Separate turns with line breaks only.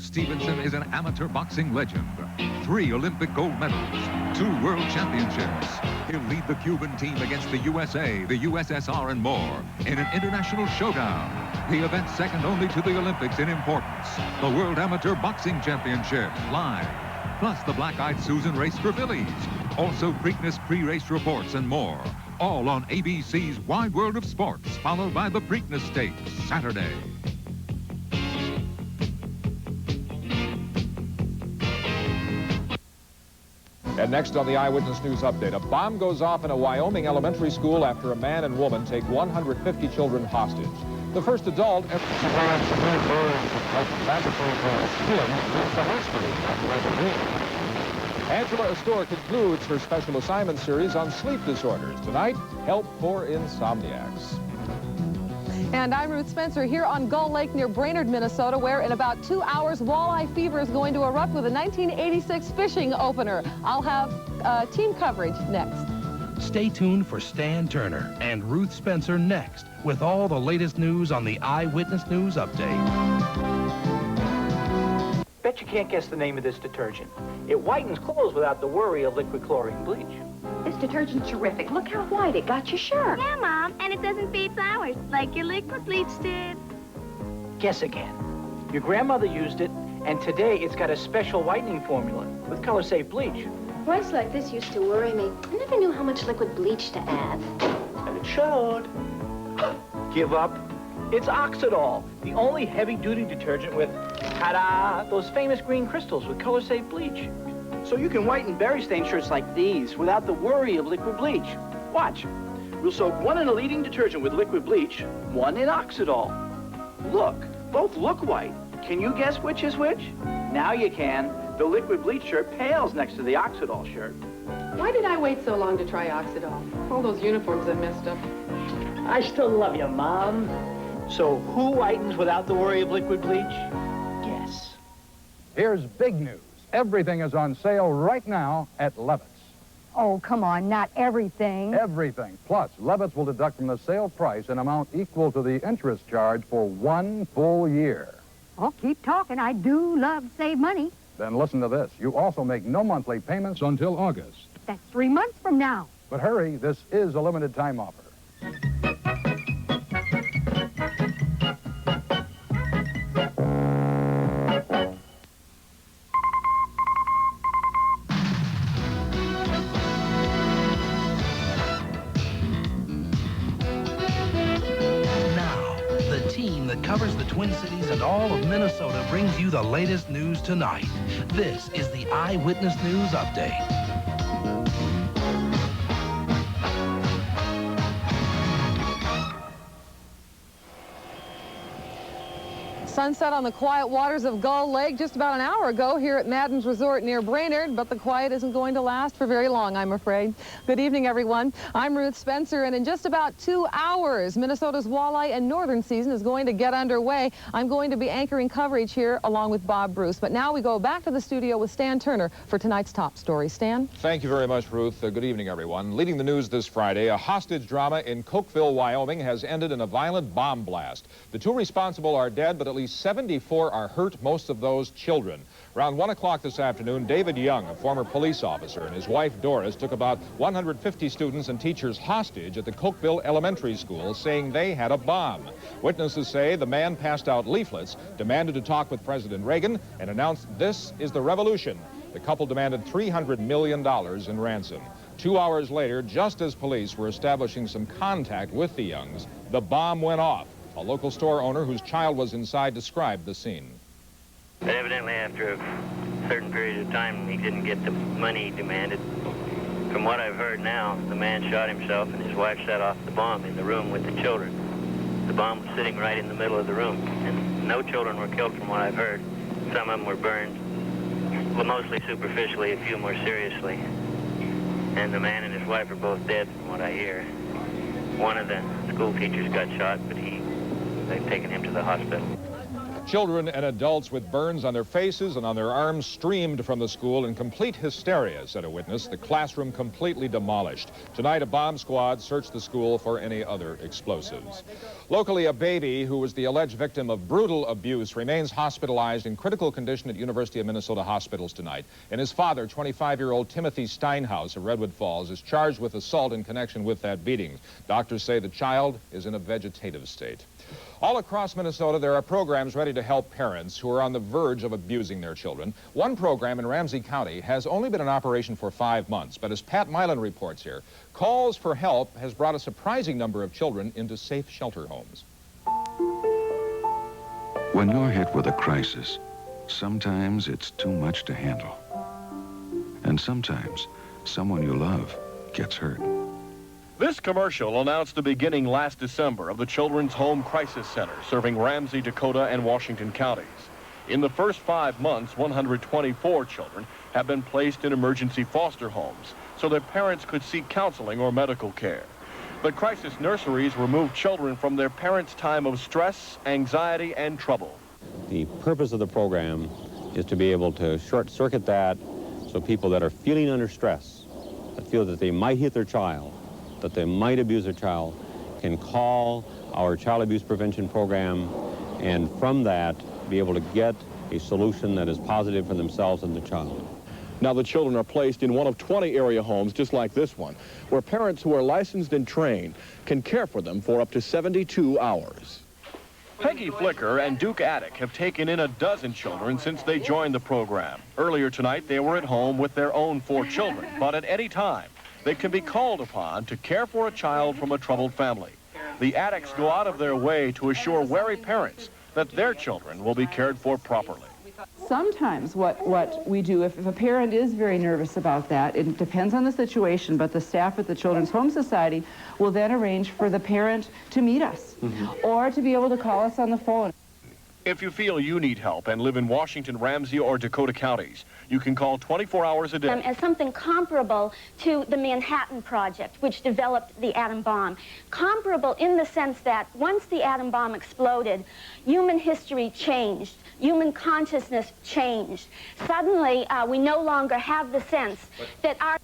Bruce Stevenson is an amateur boxing legend. 3 Olympic gold medals, 2 world championships. He'll lead the Cuban team against the USA, the USSR, and more in an international showdown. The event second only to the Olympics in importance. The World Amateur Boxing Championship, live. Plus the Black-Eyed Susan race for fillies. Also Preakness pre-race reports and more. All on ABC's Wide World of Sports, followed by the Preakness Stakes, Saturday.
And next on the Eyewitness News Update, a bomb goes off in a Wyoming elementary school after a man and woman take 150 children hostage. The first adult ever... Angela Astor concludes her special assignment series on sleep disorders. Tonight, help for insomniacs.
And I'm Ruth Spencer here on Gull Lake near Brainerd, Minnesota, where in about 2 hours, walleye fever is going to erupt with a 1986 fishing opener. I'll have team coverage next.
Stay tuned for Stan Turner and Ruth Spencer next with all the latest news on the Eyewitness News Update.
Bet you can't guess the name of this detergent. It whitens clothes without the worry of liquid chlorine bleach.
This detergent's terrific. Look how white it got your shirt.
Yeah, Mom, and it doesn't fade flowers like your liquid bleach did.
Guess again. Your grandmother used it, and today it's got a special whitening formula with color-safe bleach.
Whites like this used to worry me. I never knew how much liquid bleach to add.
And it showed. Give up. It's Oxidol, the only heavy-duty detergent with, ta-da, those famous green crystals with color-safe bleach. So you can whiten berry-stained shirts like these without the worry of liquid bleach. Watch. We'll soak 1 in a leading detergent with liquid bleach, 1 in Oxidol. Look, both look white. Can you guess which is which? Now you can. The liquid bleach shirt pales next to the Oxidol shirt.
Why did I wait so long to try Oxidol? All those uniforms I messed up.
I still love you, Mom. So who whitens without the worry of liquid bleach? Guess.
Here's big news. Everything is on sale right now at Levitt's.
Oh, come on, not everything.
Everything. Plus, Levitt's will deduct from the sale price an amount equal to the interest charge for 1 full year.
Oh, keep talking. I do love to save money.
Then listen to this. You also make no monthly payments until August.
That's 3 months from now.
But hurry, this is a limited time offer.
That covers the Twin Cities and all of Minnesota brings you the latest news tonight. This is the Eyewitness News Update.
Sunset on the quiet waters of Gull Lake just about an hour ago here at Madden's Resort near Brainerd, but the quiet isn't going to last for very long, I'm afraid. Good evening, everyone. I'm Ruth Spencer, and in just about 2 hours, Minnesota's walleye and northern season is going to get underway. I'm going to be anchoring coverage here along with Bob Bruce. But now we go back to the studio with Stan Turner for tonight's top story. Stan?
Thank you very much, Ruth. Good evening, everyone. Leading the news this Friday, a hostage drama in Cokeville, Wyoming has ended in a violent bomb blast. The 2 responsible are dead, but at least 74 are hurt, most of those children. Around 1 o'clock this afternoon, David Young, a former police officer, and his wife Doris took about 150 students and teachers hostage at the Cokeville Elementary School, saying they had a bomb. Witnesses say the man passed out leaflets, demanded to talk with President Reagan, and announced this is the revolution. The couple demanded $300 million in ransom. 2 hours later, just as police were establishing some contact with the Youngs, the bomb went off. A local store owner whose child was inside described the scene.
But evidently, after a certain period of time, he didn't get the money he demanded. From what I've heard now, the man shot himself and his wife set off the bomb in the room with the children. The bomb was sitting right in the middle of the room, and no children were killed from what I've heard. Some of them were burned, well, mostly superficially, a few more seriously. And the man and his wife are both dead from what I hear. One of the school teachers got shot, but they've taken him to the hospital.
Children and adults with burns on their faces and on their arms streamed from the school in complete hysteria, said a witness. The classroom completely demolished. Tonight, a bomb squad searched the school for any other explosives. Locally, a baby who was the alleged victim of brutal abuse remains hospitalized in critical condition at University of Minnesota hospitals tonight. And his father, 25-year-old Timothy Steinhaus of Redwood Falls, is charged with assault in connection with that beating. Doctors say the child is in a vegetative state. All across Minnesota, there are programs ready to help parents who are on the verge of abusing their children. One program in Ramsey County has only been in operation for 5 months, but as Pat Milan reports here, calls for help has brought a surprising number of children into safe shelter homes.
When you're hit with a crisis, sometimes it's too much to handle. And sometimes someone you love gets hurt.
This commercial announced the beginning last December of the Children's Home Crisis Center serving Ramsey, Dakota, and Washington counties. In the first 5 months, 124 children have been placed in emergency foster homes so their parents could seek counseling or medical care. But crisis nurseries remove children from their parents' time of stress, anxiety, and trouble.
The purpose of the program is to be able to short-circuit that so people that are feeling under stress, that feel that they might hit their child, that they might abuse their child, can call our child abuse prevention program and from that be able to get a solution that is positive for themselves and the child.
Now the children are placed in one of 20 area homes just like this one, where parents who are licensed and trained can care for them for up to 72 hours. Peggy Flicker and Duke Attic have taken in a dozen children since they joined the program. Earlier tonight, they were at home with their own 4 children, but at any time, they can be called upon to care for a child from a troubled family. The Attics go out of their way to assure wary parents that their children will be cared for properly.
Sometimes what we do, if a parent is very nervous about that, it depends on the situation, but the staff at the Children's Home Society will then arrange for the parent to meet us or to be able to call us on the phone.
If you feel you need help and live in Washington, Ramsey, or Dakota counties, you can call 24 hours a day.
As something comparable to the Manhattan Project, which developed the atom bomb. Comparable in the sense that once the atom bomb exploded, human history changed. Human consciousness changed. Suddenly, we no longer have the sense that our